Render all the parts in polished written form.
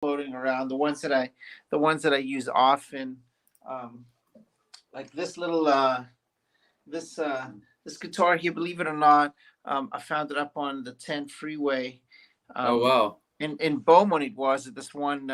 floating around. The ones that I use often, um, like this little this this guitar here. Believe it or not, I found it up on the 10 freeway. Oh, Um, wow. in Beaumont, it was at this one.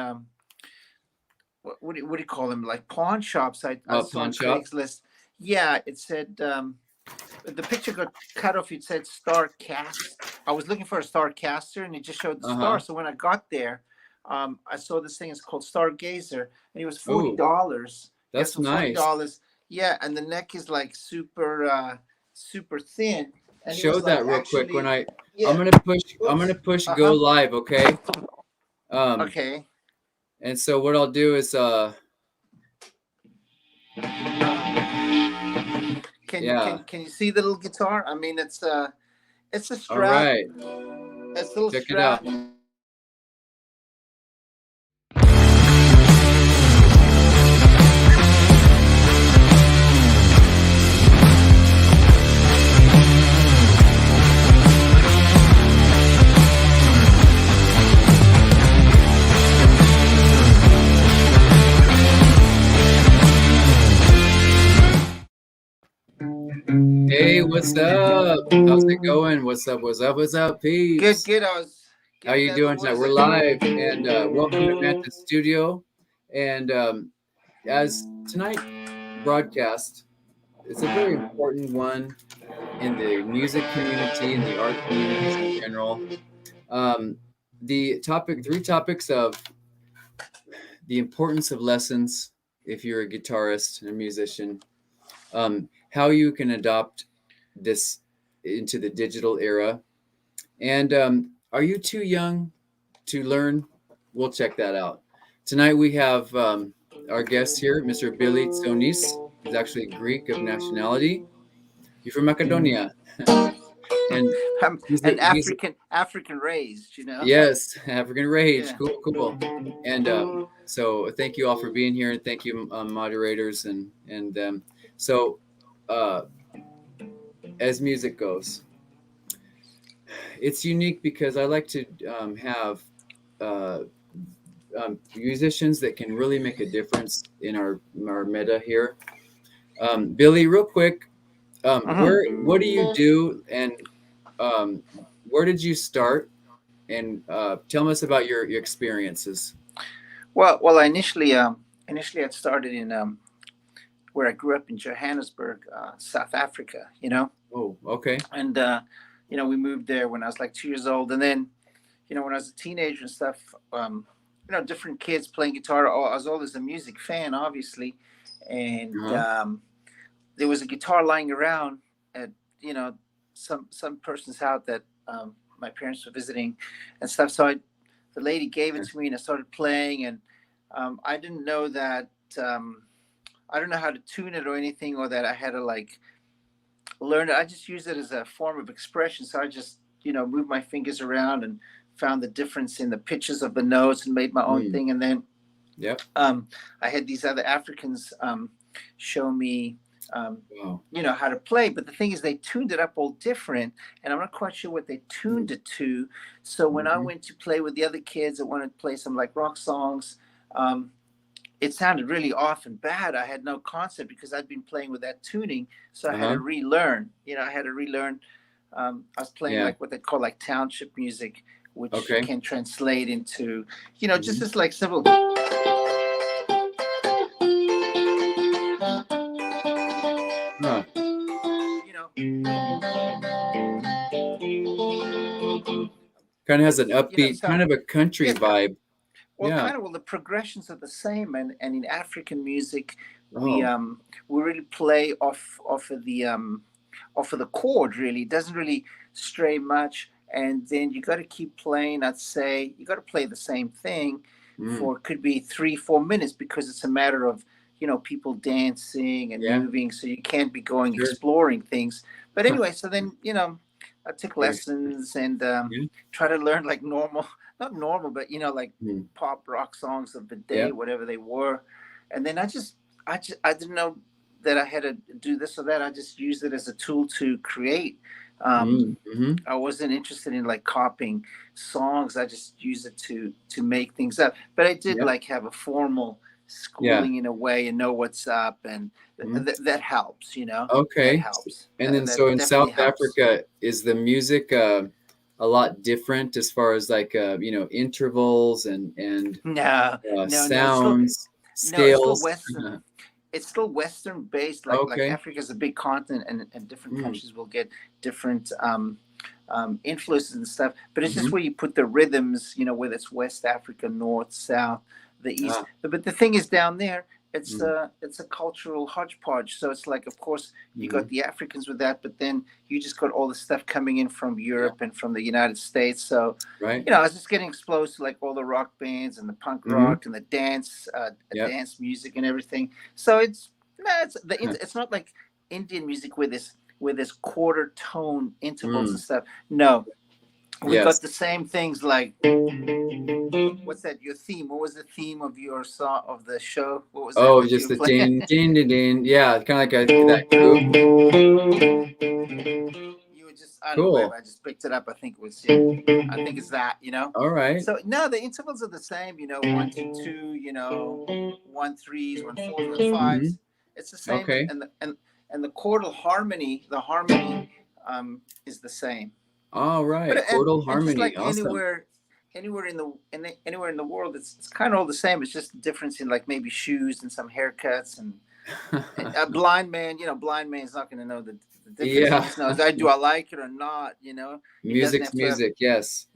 What do you call them? Like pawn shops. I Oh, saw pawn on shop. Craigslist. Yeah, it said the picture got cut off. It said Star Cast. I was looking for a Starcaster, and it just showed the Uh-huh. star. So when I got there, I saw this thing. It's called Stargazer, and it was Oh, $40. Yeah, that's so forty nice. dollars. Yeah, and the neck is like super thin, and it Show was like that real quick when actually, I'm yeah. gonna push Oops. go Uh-huh. live, okay? Um, Okay. and so what I'll do is Can yeah. can can you see the little guitar? I mean, it's a All Strat. right. It's a little Check it out. Strat. Hey, what's up? How's it going? What's up? What's up? What's up, Good, peeps? good. I was How getting you that little. doing What tonight? is We're it? live, and welcome to Mantis Studio. And as tonight broadcast, it's a very important one in the music community and the art communities in general. Um, three topics of the importance of lessons if you're a guitarist and a musician, how you can adopt this into the digital era, and are you too young to learn? We'll check that out. Tonight we have our guest here, Mr. Billy Tsonis. He's actually Greek of nationality. He's from Macedonia. And I'm an African raised. yes, African rage. Yeah. Cool. And so thank you all for being here, and thank you, moderators, and so uh, as music goes, it's unique because I like to have uh, musicians that can really make a difference in our meta here. Billy, real quick, what do you do, and um, where did you start? And tell us about your experiences. Well, initially I started in where I grew up in Johannesburg, South Africa. Oh, okay. And we moved there when I was like 2 years old, and then when I was a teenager and stuff, different kids playing guitar. I was always a music fan, obviously, and Uh-huh. There was a guitar lying around at some person's house that my parents were visiting and stuff. So the lady gave it to me, and I started playing, and I didn't know that. I don't know how to tune it or anything, or that I had to like learn it. I just used it as a form of expression. So I just moved my fingers around and found the difference in the pitches of the notes and made my own thing. And then Yep. I had these other Africans show me Wow. how to play. But the thing is, they tuned it up all different, and I'm not quite sure what they tuned it to. So when I went to play with the other kids that wanted to play some like rock songs, it sounded really off and bad. I had no concept because I'd been playing with that tuning, so I had to relearn. I had to relearn. I was playing like what they call like township music, which can translate into just this like simple. Huh. Kind of has an upbeat, kind of a country vibe. Well, kind of. Well, the progressions are the same, and in African music, we really play off of the chord. Really, it doesn't really stray much, and then you got to keep playing. I'd say you got to play the same thing for could be 3-4 minutes, because it's a matter of people dancing and moving, so you can't be going exploring things. But anyway, so then I took lessons and try to learn like not normal, but like pop rock songs of the day, whatever they were. And then I didn't know that I had to do this or that. I just used it as a tool to create. Mm-hmm. I wasn't interested in like copying songs. I just use it to make things up. But I did Yep. like have a formal Yeah. schooling in a way and know what's up, and Mhm. that helps. That Okay. helps. And then That so in definitely South helps. Africa, is the music a lot different as far as like intervals and No, no. sounds, It's still scales? Western. It's still Western based. Like Okay. Africa is a big continent, and different Mm, countries will get different influences and stuff. But it's just hmm. where you put the rhythms. Whether it's West Africa, North, South, the East. Ah, But the thing is, down there, mm, it's a cultural hodgepodge. So it's like, of course, you hmm. got the Africans with that, but then you just got all the stuff coming in from Yeah. Europe and from the United States. So Right. I was just getting exposed to like all the rock bands and the punk Hmm. rock and the dance, Yep. dance music and everything. So it's no, it's not like Indian music with this quarter tone intervals Mm, and stuff. No, we got yes. the same things like what's that? Your theme? What was the theme of your song of the show? What was that Oh, that you just were the playing? din din din din. Yeah, kind of like that groove. You were just I don't know whatever. Cool. I just picked it up. I think it was yeah. I think it's that. All right. So no, the intervals are the same. 1 2 2. 1 3s, 1 4s, 1 5s. Hmm. It's the same, Okay. and the chordal harmony, the harmony, is the same. All But right. Chordal and just harmony. like Awesome. anywhere in the world, it's kind of all the same. It's just a difference in like maybe shoes and some haircuts and a blind man. Blind man's not going to know the difference. He Yeah. just knows do I like it or not. He doesn't Music's have to have music. Yes.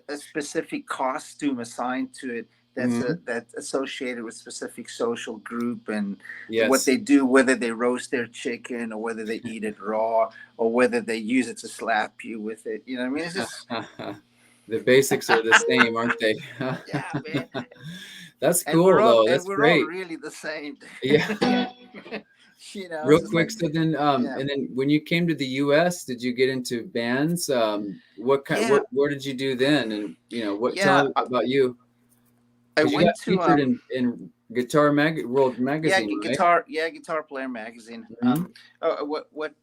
a specific costume assigned to it Hmm. that's associated with specific social group and what Yes. they do, whether they roast their chicken or whether they eat it raw or whether they use it to slap you with it. You know what I mean? It's just The basics are the same, aren't they? yeah, man. That's cool, though. That's We're all great. really the same. Yeah. It's Real just quick, like so then, yeah, and then when you came to the U.S., did you get into bands? What kind? yeah, What did you do then? And what? yeah. Tell me about you, I because you got went to featured in World yeah, Magazine, right? Guitar Player magazine. Hmm. What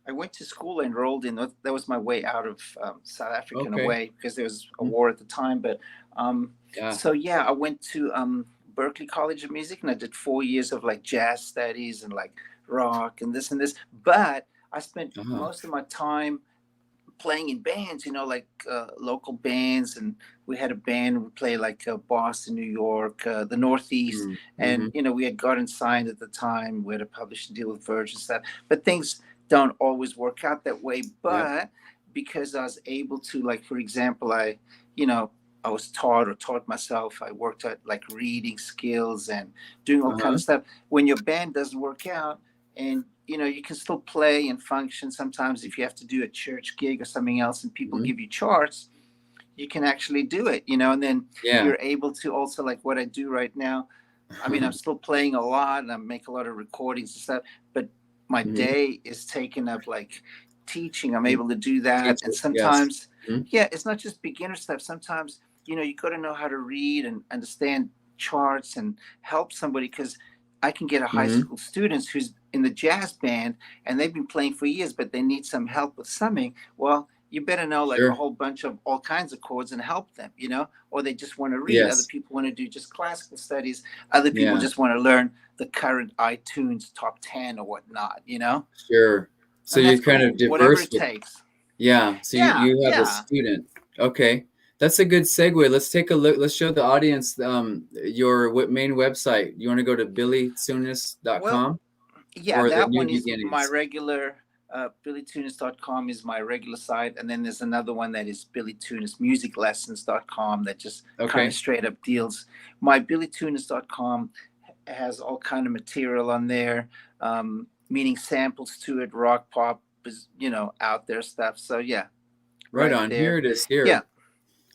I went to school, enrolled in. That was my way out of South Africa in a Okay. way because there was a war at the time. But Yeah. so yeah, I went to Berkeley College of Music and I did 4 years of like jazz studies and like rock and this and this. But I spent Uh-huh. most of my time playing in bands, like local bands, and we had a band. We play like Boston, New York, the Northeast, Mm-hmm. and we had gotten signed at the time. We had a publishing deal with Virgin stuff, but things don't always work out that way. Yep. But because I was able to, like, for example, I was taught myself. I worked at like reading skills and doing all kind Uh-huh. of stuff. When your band doesn't work out, and you can still play and function sometimes if you have to do a church gig or something else and people Hmm. give you charts, you can actually do it, and then Yeah. you're able to also, like what I do right now. I mean, I'm still playing a lot and I make a lot of recordings and stuff, but my Hmm. day is taken up like teaching. I'm able to do that. Teach And it. Yes. sometimes, Mhm. yeah, it's not just beginner stuff. Sometimes, you got to know how to read and understand charts and help somebody, because I can get a high Mhm. school students who's in the jazz band and they've been playing for years, but they need some help with summing. Well, you better know like a Sure. whole bunch of all kinds of chords and help them, or they just want to read. Other Yes. people want to do just classical studies. Other people Yeah. just want to learn the current iTunes top 10 or whatnot. Sure. So And that's you're kind cool. of Whatever diverse it with, takes. yeah. So Yeah, you have a yeah. student. Okay. That's a good segue. Let's take a look. Let's show the audience your main website. You want to go to Well, billytunis.com yeah, or the that New one is my Beginnings? regular. BillyTunis.com is my regular site, and then there's another one that is BillyTunisMusicLessons.com that just kind of Okay. straight up deals. My BillyTunis.com has all kind of material on there, meaning samples to it, rock, pop, out there stuff. So yeah, Right right on. Here there. it is Yeah, here.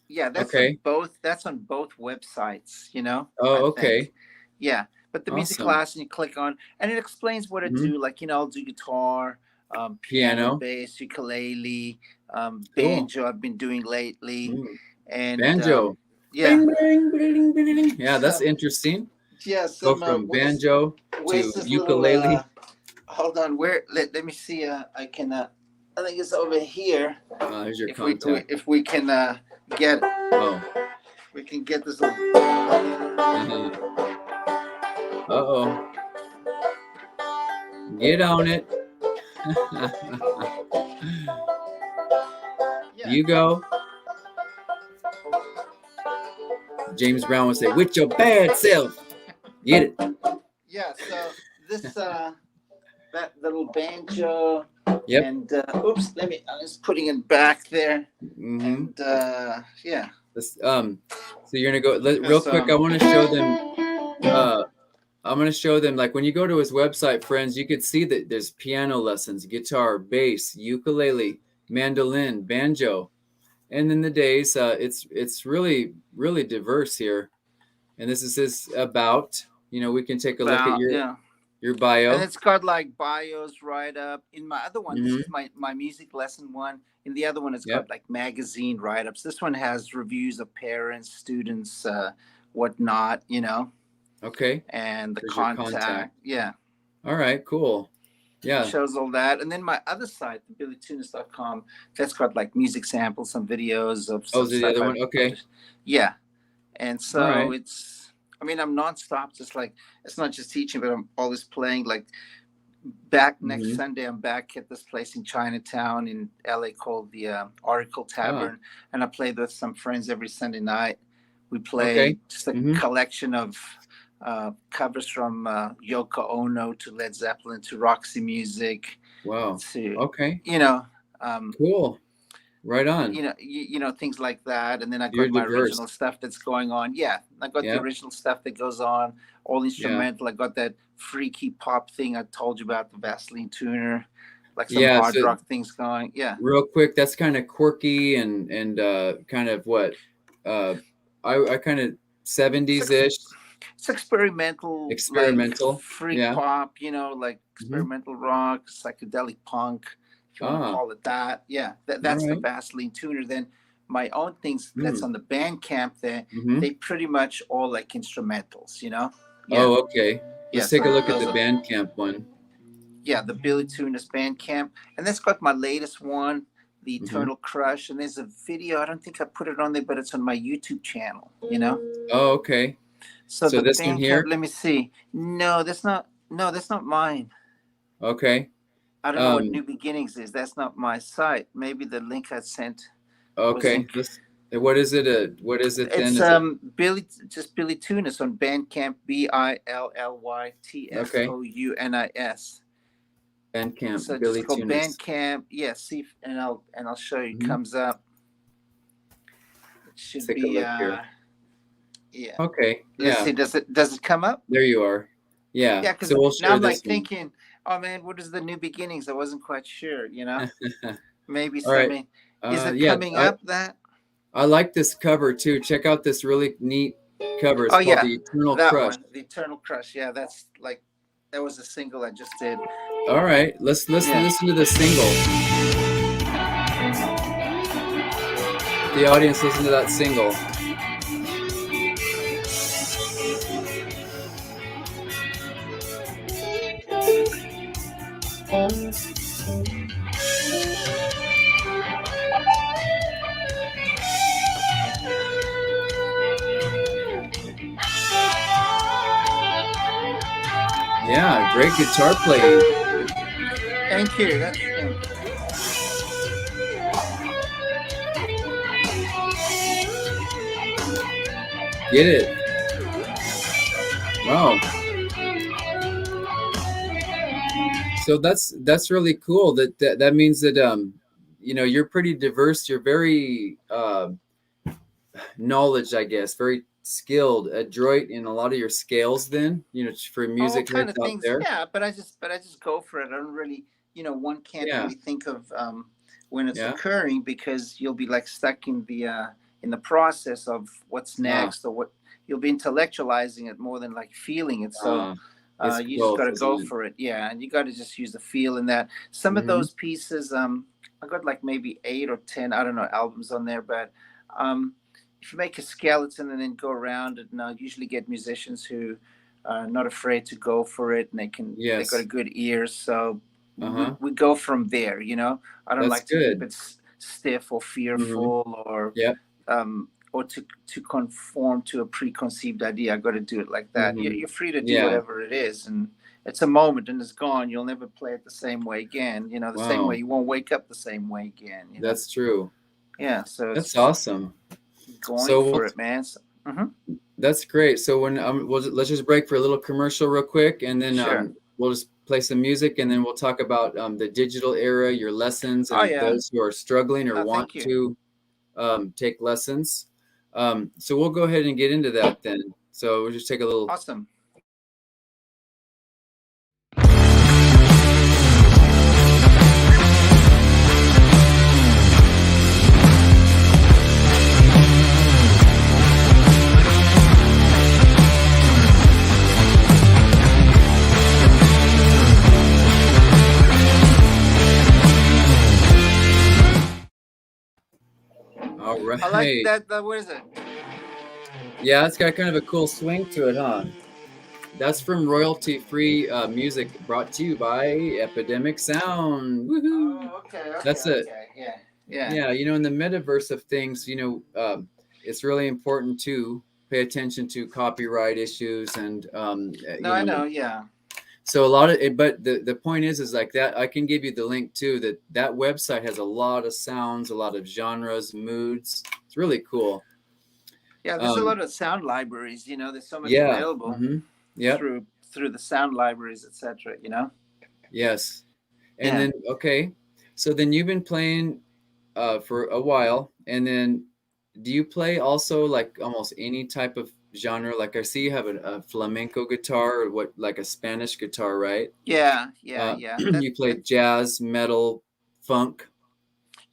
yeah, Okay. That's on both websites. I Oh, think. okay. Yeah, but the music Awesome. class, and you click on, and it explains what I Hmm. do. Like, I'll do guitar, piano, Piano. bass, ukulele, Cool. banjo. I've been doing lately, Mm. and Banjo. yeah. Bing, bing, bing, bing, bing. Yeah, that's So interesting. yeah, Go some from banjo where's to this little ukulele. hold on, let me see. I can I think it's over here. Here's your If contact. if we can get it. Oh. We can get this little. Uh-oh. Get on it. Yeah. You go. James Brown would say, with your bad self. Get it. Yeah, so this that little banjo. Yep. And oops, I was putting it back there. Mm-hmm. And yeah. This, so you're gonna go real quick. I want to show them. I'm gonna show them, like, when you go to his website, friends, you could see that there's piano lessons, guitar, bass, ukulele, mandolin, banjo, and in the days, it's really diverse here. And this is his about. You know, we can take a look at your bio. And it's got like bios right up. In my other one, this is my music lesson one. In the other one, it's got like magazine write-ups. This one has reviews of parents, students, whatnot, you know. Okay. And the There's contact. Yeah. All right, cool. Yeah. It shows all that. And then my other site, the billytunis.com, that's got like music samples, some videos of some the other one? Okay. Yeah. And so right. I'm nonstop, just like, it's not just teaching, but I'm always playing. Like back next Sunday, I'm back at this place in Chinatown in LA called the Oracle Tavern. And I play with some friends every Sunday night. We play just a collection of covers from Yoko Ono to Led Zeppelin to Roxy Music. Wow. To, you know, cool. Right on. You know, things like that. And then I got my original stuff that's going on. Yeah. I got the original stuff that goes on, all instrumental. I got that freaky pop thing I told you about, the Vaseline tuner, like some hard rock things going. Yeah. Real quick, that's kind of quirky and kind of what I kind of 70s-ish. It's experimental, like freak pop, you know, like experimental rock, psychedelic punk. If you want to call it that. Yeah, that's the Vaseline tuner. Then my own things that's on the Bandcamp there, they pretty much all like instrumentals, you know? Yeah. Oh, okay. Let's take a look at the Bandcamp one. Yeah, the Billy Tunis Bandcamp. And that's got my latest one, the Eternal Crush. And there's a video, I don't think I put it on there, but it's on my YouTube channel, you know? Oh, okay. So this one here? Let me see. No, that's not mine. Okay. I don't know what New Beginnings is. That's not my site. Maybe the link I sent. Okay. What is it? What is it then? It's Billy Tunis on Bandcamp. BILLYTFOUNIS. Bandcamp. So Billy just go Tunis. Bandcamp. Yeah. See, and I'll show you. It comes up. It should Take be. A look here. Yeah. Okay. Let's see. Does it come up? There you are. Yeah. Yeah. Because now I'm like thinking, oh man, what is the New Beginnings? I wasn't quite sure. You know. Maybe something. Is it coming up that? I like this cover too. Check out this really neat cover. It's called The Eternal Crush. The Eternal Crush. Yeah, that was a single I just did. All right, let's listen to the single. The audience listen to that single. Yeah, great guitar playing. Thank you. That's Get it. Wow. So that's really cool. That means that you're pretty diverse. You're very knowledge, I guess, very skilled, adroit in a lot of your scales. Then for music kind of out things. there. Yeah, but I just go for it. I don't really, one can't really think of when it's occurring, because you'll be like stuck in the process of what's next, or what you'll be intellectualizing it more than like feeling it. So you just got to go for it. Yeah, and you got to just use the feel in that. Some of those pieces, I got like maybe 8 or 10, I don't know, albums on there, but if you make a skeleton and then go around it, and I usually get musicians who are not afraid to go for it, and they got a good ear. So we go from there. I don't That's like to keep good. it stiff or Mm-hmm. fearful Yep. or to conform to a preconceived idea. I got to do it like that. Mm-hmm. You're free to do Yeah. whatever it is, and it's a moment and it's gone. You'll never play it the same way again. The same way Wow. you won't wake up the same way again. That's true. Yeah. So it's That's awesome. going So for it, man. that's great. So when let's just break for a little commercial real quick, and then Sure. we'll just play some music, and then we'll talk about the digital era, your lessons, and those who are struggling or want to take lessons. So we'll go ahead and get into that then. So we'll just take a little. Awesome. All right. I like that. What is it? Yeah, it's got kind of a cool swing to it, huh? That's from royalty-free music brought to you by Epidemic Sound. Woohoo! Oh, okay. That's it. Okay. Yeah. Yeah, in the metaverse of things, it's really important to pay attention to copyright issues and I know. Yeah. So a lot of it, but the point is like that. I can give you the link too. That website has a lot of sounds, a lot of genres, moods. It's really cool. Yeah, there's a lot of sound libraries. There's so much available through the sound libraries, etc. Yes, and then so then you've been playing for a while, and then do you play also like almost any type of genre? Like I see you have a flamenco guitar or like a Spanish guitar, right? Yeah. You play jazz, metal, funk,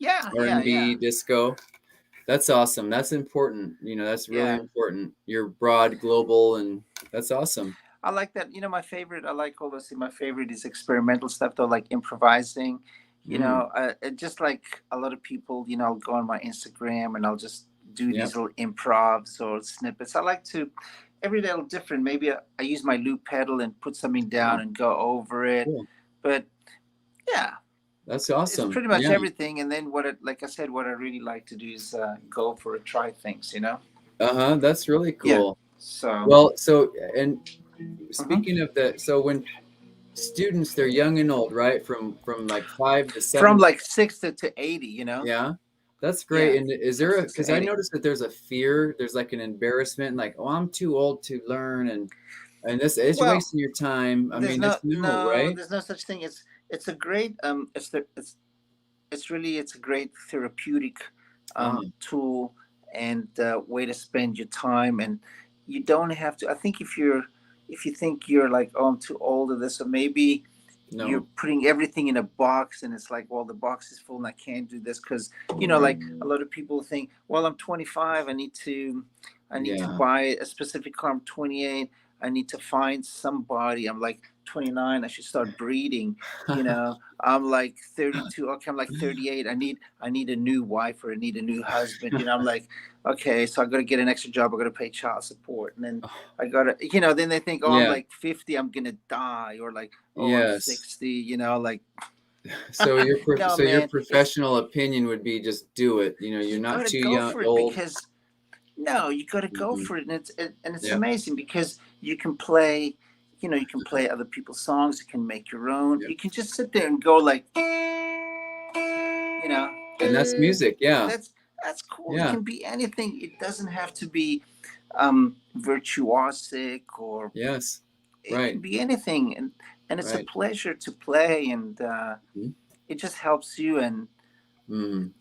R&B, disco. That's awesome. That's important. That's really important. You're broad, global, and that's awesome. I like that. My favorite. I like all those. My favorite is experimental stuff, though, like improvising. Just like a lot of people. I'll go on my Instagram and I'll just do these little improvs or snippets. I like to every little different. Maybe I use my loop pedal and put something down and go over it. Cool. But yeah. That's awesome. It's pretty much everything. And then like I said, what I really like to do is go for it, try things, That's really cool. Yeah. And speaking of that, so when students, they're young and old, right? From like 5 to 7. From like 6 to 80, Yeah. That's great. Yeah. And is there because I noticed that there's a fear, there's like an embarrassment, like, oh, I'm too old to learn, and this is wasting your time. I mean, right? There's no such thing. It's a great it's a great therapeutic tool and way to spend your time, and you don't have to. I think if you think you're like, oh, I'm too old or this, or maybe you're putting everything in a box and it's like, well, the box is full and I can't do this because like a lot of people think, well, I'm 25, I need to buy a specific car. I'm 28, I need to find somebody. I'm like 29, I should start breeding. I'm like 32, okay, I'm like 38, I need a new wife or I need a new husband. I'm like, okay, so I got to get an extra job, I got to pay child support, and then I got to, then they think, oh, I'm like 50, I'm gonna die, or like, oh, I'm 60, like. So your professional opinion would be just do it. You're not too young, old. Because you got to go for it, and it's amazing because you can play. You can play other people's songs. You can make your own. You can just sit there and go like, And that's music. Yeah. That's cool. It can be anything. It doesn't have to be virtuosic or. Yes. It can be anything, and it's a pleasure to play, and it just helps you, and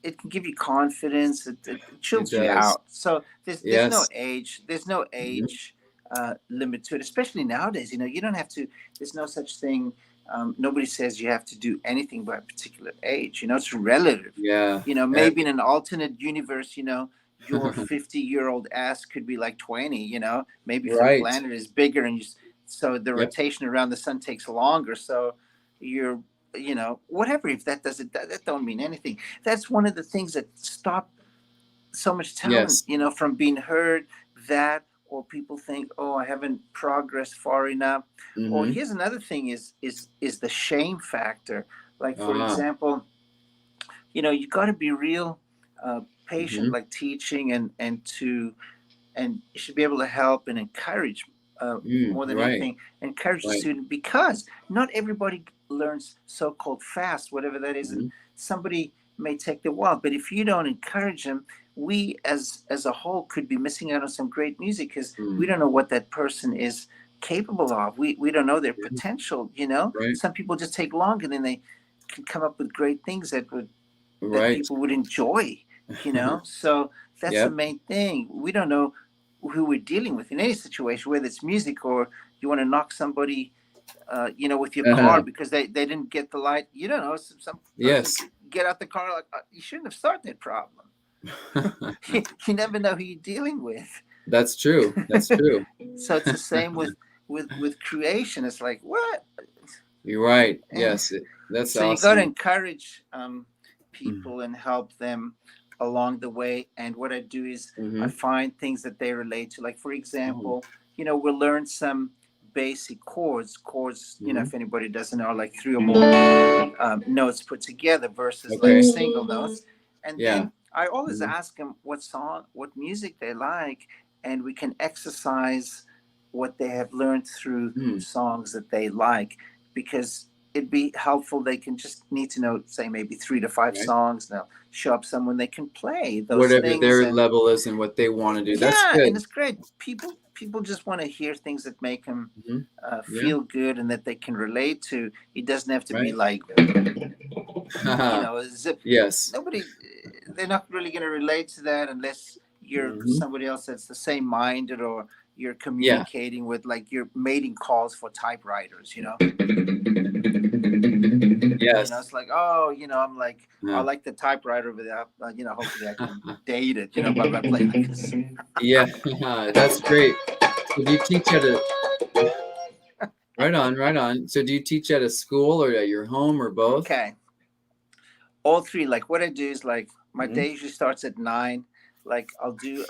it can give you confidence. It chills you out. So there's no age. There's no age. Limit to it, especially nowadays. You don't have to. There's no such thing. Nobody says you have to do anything by a particular age. It's relative. Yeah. Maybe in an alternate universe, your 50-year-old ass could be like 20. Maybe if the planet is bigger and so the rotation around the sun takes longer. So you're, whatever. If that doesn't, that don't mean anything. That's one of the things that stop so much talent, from being heard. That. or people think, oh, I haven't progressed far enough. Or Mm-hmm. here's another thing is the shame factor. Like, for Ah. example, you got to be real patient, Mm-hmm. like teaching, and you should be able to help and encourage, more than Right. anything, encourage the Right. student, because not everybody learns so-called fast, whatever that is, and Mm-hmm. somebody may take the while. But if you don't encourage them, we as a whole could be missing out on some great music, because we Mm. don't know what that person is capable of. We don't know their Yeah. potential. Right. Some people just take longer, and then they can come up with great things that Right. people would enjoy. So that's the Yep. main thing. We don't know who we're dealing with in any situation, whether it's music or you want to knock somebody, with your car because they didn't get the light. You don't know. Some person Yes. get out the car like, you shouldn't have started that problem. You never know who you're dealing with. That's true. That's true. So it's the same with creation. It's like, what? You're right. Eh. Yes. That's So you got to awesome. encourage Mm-hmm. people and help them along the way. And what I do is I Mm-hmm. find things that they relate to. Like, for Oh. example, we'll learn some basic chords. Mm-hmm. If anybody doesn't know, are like three or more notes put together versus like Okay. single notes. And Yeah. then I always Mm-hmm. ask them what song, what music they like, and we can exercise what they have learned through Mm. songs that they like, because it'd be helpful. They can just need to know, say, maybe 3 to 5 Right. songs. Now show up someone they can play those Whatever things, their and level is and what they want to do. That's yeah, and good. it's great. People just want to hear things that make them Mm-hmm. Yeah. feel good and that they can relate to. It doesn't have to be Right. like, zip. Yes. Nobody, they're not really going to relate to that unless you're Mm-hmm. somebody else that's the same minded, or you're Yeah. communicating with, like, you're mating calls for typewriters. Yes. It's like, oh, I'm like, I Uh, like the typewriter over there. Hopefully I can date it, by playing like this. yeah. That's great. So do you teach at a right on, right on. So do you teach at a school or at your home or both? Okay. All three. Like, what I do is, like, my Mm-hmm. day usually starts at 9. Like, I'll do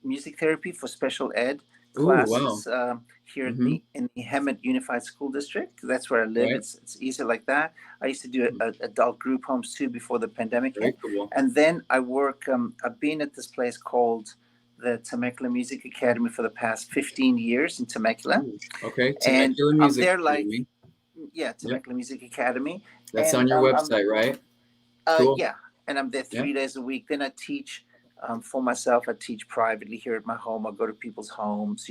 music therapy for special ed Ooh, wow. classes here Mm-hmm. in the Hemet Unified School District. That's where I live. Right. It's easy like that. I used to do adult group homes too before the pandemic Very hit. cool. And then I work. I've been at this place called the Temecula Music Academy for the past 15 years in Temecula, Ooh, okay. and Temecula I'm Music there like, Academy. yeah, Yep. Temecula Music Academy, That's and on your website, right? Cool. yeah, and I'm there Yeah. 3 days a week. Then I teach for myself. I teach privately here at my home. I go to people's homes.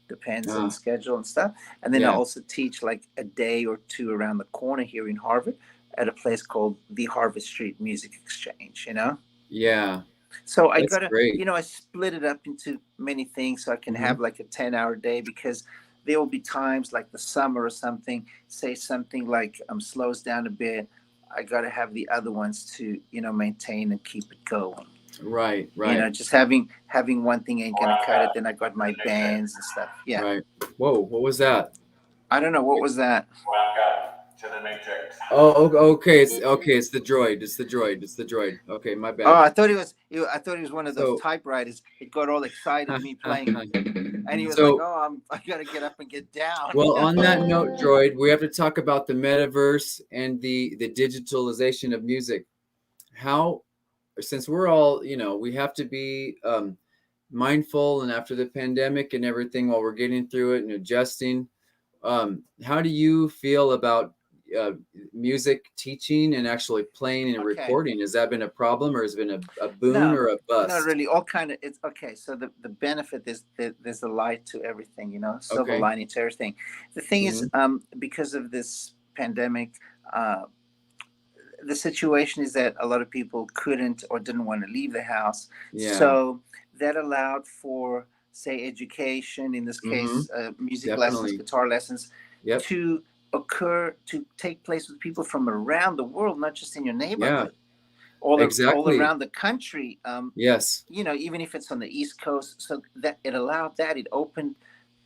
Depends on Ah, schedule and stuff. And then I yeah. also teach like a day or two around the corner here in Harvard at a place called the Harvard Street Music Exchange. Yeah. So I That's gotta, great. I split it up into many things so I can Mm-hmm. have like a 10-hour day, because there will be times like the summer or something, say something like slows down a bit. I got to have the other ones to, maintain and keep it going. Right, right, Just having one thing ain't gonna cut it. Then I got my bands and stuff. Yeah. right. Whoa, what was that? I don't know what was that. To the matrix. Oh, okay. It's the droid. It's the droid. Okay, my Oh, bad. I thought it was one of those So, typewriters. It got all excited me playing, and he was So- like, "Oh, I gotta get up and get down." well, on that note, droid, we have to talk about the metaverse and the digitalization of music. How, since we're all, we have to be mindful, and after the pandemic and everything, while we're getting through it and adjusting, how do you feel about music teaching and actually playing and Okay. recording? Has that been a problem, or has it been a boon No, or a bust? Not really. All kind of. It's okay. So the benefit is that there's a light to everything. Silver Okay. lining to everything. The thing is, Mhm. because of this pandemic, the situation is that a lot of people couldn't or didn't want to leave the house. Yeah. So that allowed for, say, education, in this case, music lessons, Definitely. guitar lessons, Yep. to take place with people from around the world, not just in your neighborhood. All Exactly. around the country. Yes. Even if it's on the East Coast. So that it allowed that, it opened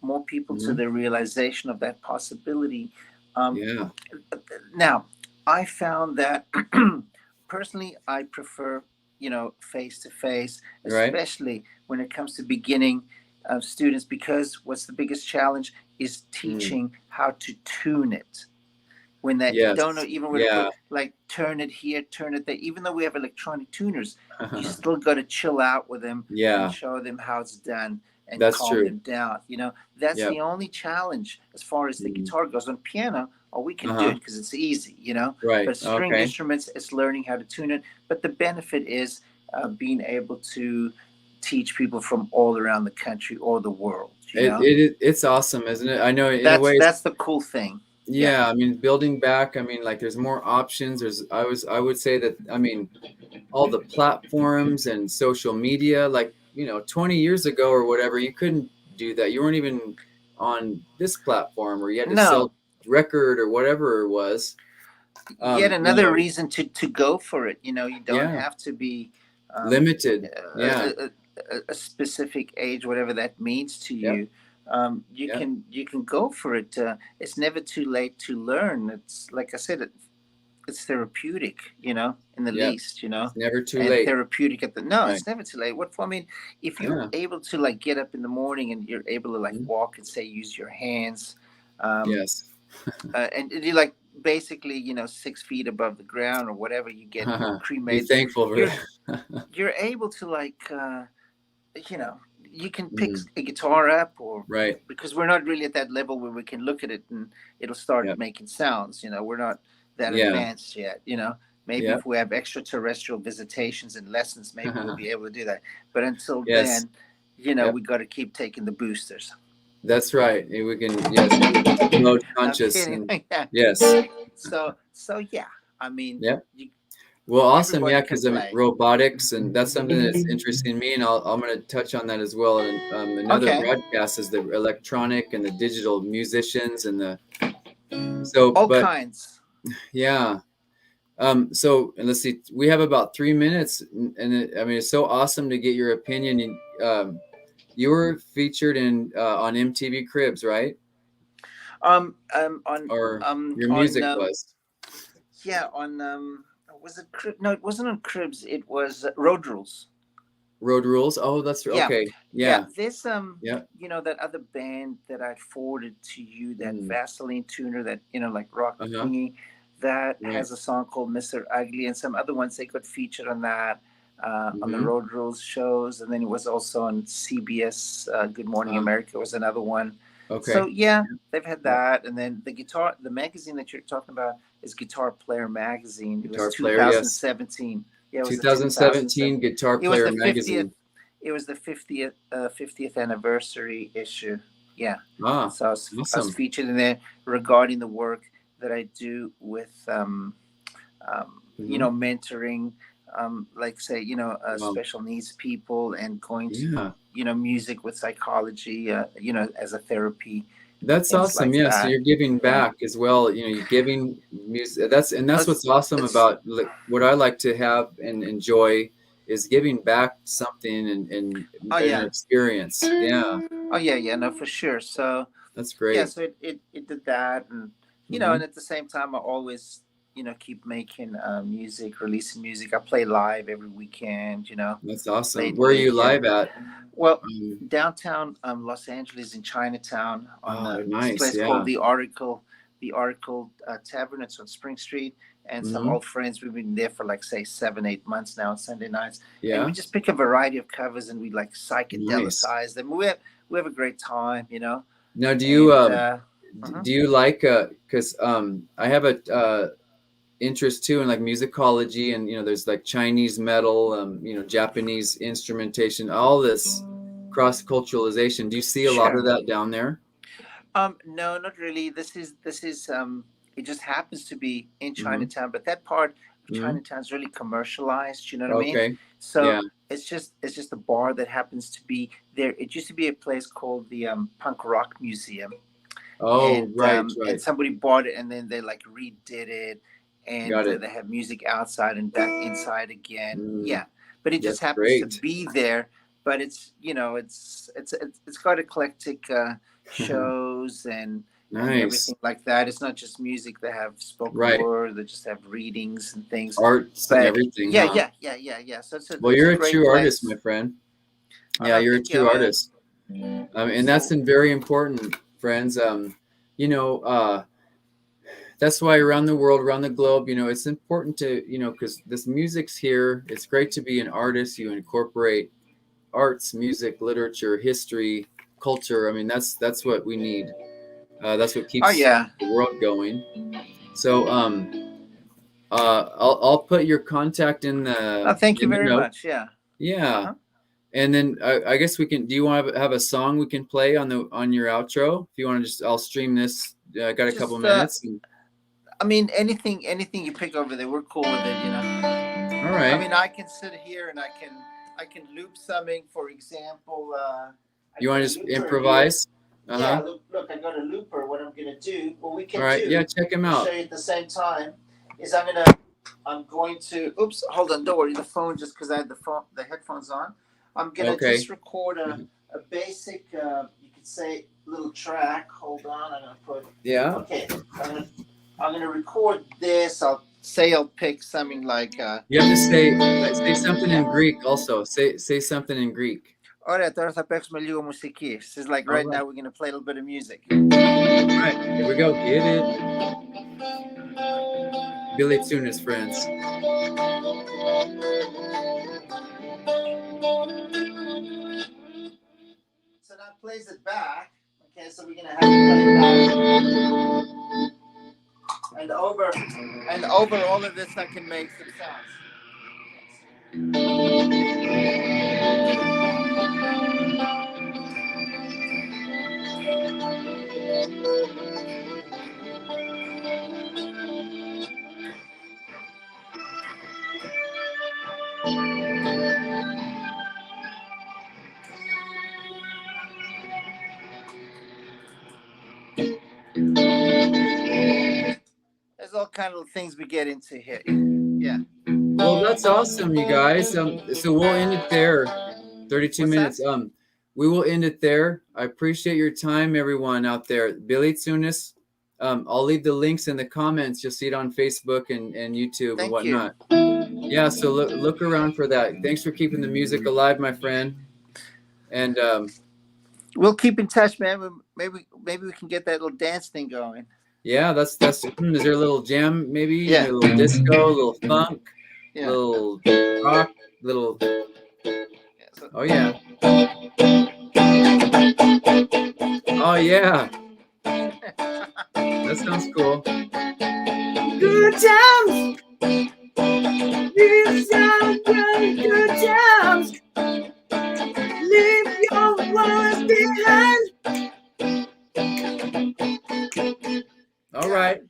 more people to Mhm. the realization of that possibility. Yeah. Now, I found that personally, I prefer, face to face, Right. especially when it comes to beginning students, because what's the biggest challenge is teaching how to tune it. When that you don't know even where to put, like turn it here, turn it there. Even though we have electronic tuners, you still got to chill out with them and show them how it's done and calm them down. You know, that's the only challenge as far as the guitar goes. On piano, we can do it because it's easy, you know. Right. But string instruments, it's learning how to tune it. But the benefit is being able to teach people from all around the country or the world. You know? It's awesome, isn't it? I know in a way that's the cool thing. Yeah, I mean, building back, I mean, like there's more options. I would say that, I mean, all the platforms and social media, like, you know, 20 years ago or whatever, you couldn't do that. You weren't even on this platform, or you had to sell record or whatever it was. Yet another reason to go for it. You know, you don't have to be limited. A specific age, whatever that means to you. You can go for it. It's never too late to learn. It's like I said, it's therapeutic, you know, in the least, you know. It's never too late. Therapeutic at the it's never too late. What for? I mean, if you're able to like get up in the morning and you're able to like walk and say use your hands, and you like basically, you know, 6 feet above the ground or whatever, you get cremated. Be thankful for you're able to like, you know. You can pick a guitar up, or because we're not really at that level where we can look at it and it'll start making sounds. You know, we're not that advanced yet. You know, maybe if we have extraterrestrial visitations and lessons, maybe we'll be able to do that. But until then, you know, we got to keep taking the boosters. That's right. We can promote conscious. Yes. So yeah. I mean, Well, awesome, because I mean, robotics, and that's something that's interesting me, and I'm going to touch on that as well. And another broadcast is the electronic and the digital musicians and the kinds. Yeah. So and let's see, we have about 3 minutes, and I mean, it's so awesome to get your opinion. You were featured on MTV Cribs, right? Your music was. Yeah, on. Was it no? It wasn't on Cribs. It was Road Rules. Road Rules. Oh, that's okay. Yeah. This you know, that other band that I forwarded to you, that Vaseline tuner, that, you know, like rock thingy, that has a song called Mr. Ugly, and some other ones they got featured on that on the Road Rules shows, and then it was also on CBS. Good Morning America was another one. Okay. So they've had that, and then the magazine that you're talking about is Guitar Player Magazine. It was 2017. Yeah, it was 2017 Guitar Player Magazine. It was the 50th anniversary issue. Yeah. So I was featured in there regarding the work that I do with you know, mentoring like say, you know, special needs people, and going to you know, music with psychology, you know, as a therapy. That's awesome. Like so you're giving back as well. You know, you're giving music. That's what's awesome about what I like to have and enjoy is giving back something and an experience. Yeah. Oh yeah, no, for sure. So that's great. Yeah, so it did that, and you know, and at the same time, I always, you know, keep making music, releasing music. I play live every weekend, you know. That's awesome. Where are you live at? Well, downtown Los Angeles, in Chinatown, on nice. This place called the Oracle Tavern. It's on Spring Street, and some old friends. We've been there for like say 7-8 months now on Sunday nights. Yeah. And we just pick a variety of covers and we like psychedelicize them. We have a great time, you know. Now, do you like because I have a interest too in like musicology, and you know, there's like Chinese metal, you know, Japanese instrumentation, all this cross culturalization. Do you see a lot of that down there? No, not really. This is it just happens to be in Chinatown, but that part of Chinatown is really commercialized. You know what I mean? So it's just a bar that happens to be there. It used to be a place called the Punk Rock Museum. Right. And somebody bought it, and then they like redid it. And they have music outside and back inside again. Yeah, but it just happens to be there. But it's, you know, it's got eclectic shows and everything like that. It's not just music. They have spoken word. They just have readings and things. Arts and everything. Yeah. So well, you're a true artist, my friend. Yeah, you're a true artist. And that's very important, friends. You know, that's why around the world, around the globe, you know, it's important to, you know, because this music's here. It's great to be an artist. You incorporate arts, music, literature, history, culture. I mean, that's what we need. That's what keeps the world going. So, I'll put your contact in the. Thank you very much. Yeah. Yeah. And then I guess we can. Do you want to have a song we can play on your outro? If you want to just, I'll stream this. I got a couple minutes. I mean, anything you pick over there, we're cool with it. You know. All right. I mean, I can sit here and I can loop something. For example, you want to just improvise? Yeah. Look, I got a looper. What I'm gonna do? What we can do. All right. Yeah. Check him out. Show you at the same time. Is I'm going to. Oops. Hold on. Don't worry. The phone, just because I had the headphones on. I'm gonna just record a basic, you could say, little track. Hold on, I'm gonna put. Yeah. Okay, I'm gonna record this. I'll pick something like. You have to say something in Greek also. Say something in Greek. Ωραία, τώρα θα παίξουμε λίγο μουσική. This is like right now we're gonna play a little bit of music. All right, here we go. Get it. Lewellin-MAntis, friends. So that plays it back. Okay, so we're gonna have to play it back. And over all of this I can make some sounds. There's all kind of things we get into here. Yeah. Well, that's awesome, you guys. So we'll end it there. 32 minutes. That? We will end it there. I appreciate your time, everyone out there. Lewellin-MAntis. I'll leave the links in the comments. You'll see it on Facebook and YouTube and whatnot. Yeah, so look around for that. Thanks for keeping the music alive, my friend. And we'll keep in touch, man. Maybe we can get that little dance thing going. Yeah, that's. Is there a little jam, maybe? Yeah. A little disco, a little funk, a little rock, little. Oh yeah. Oh yeah. That sounds cool. Good times. These are good times. Leave your worries behind. All right.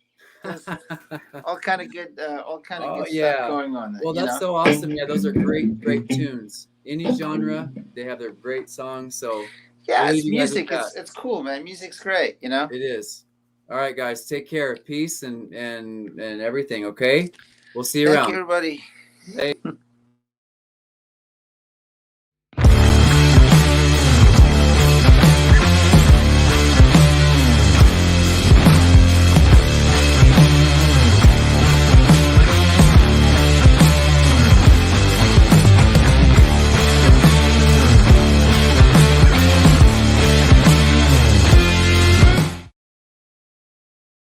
all kind of good stuff going on there. Well, that's so awesome. Yeah, those are great tunes. Any genre, they have their great songs. So yeah, it's music. It's cool, man. Music's great, you know. It is. All right, guys, take care. Peace and everything. Okay, we'll see you around. Thank you, everybody. Hey.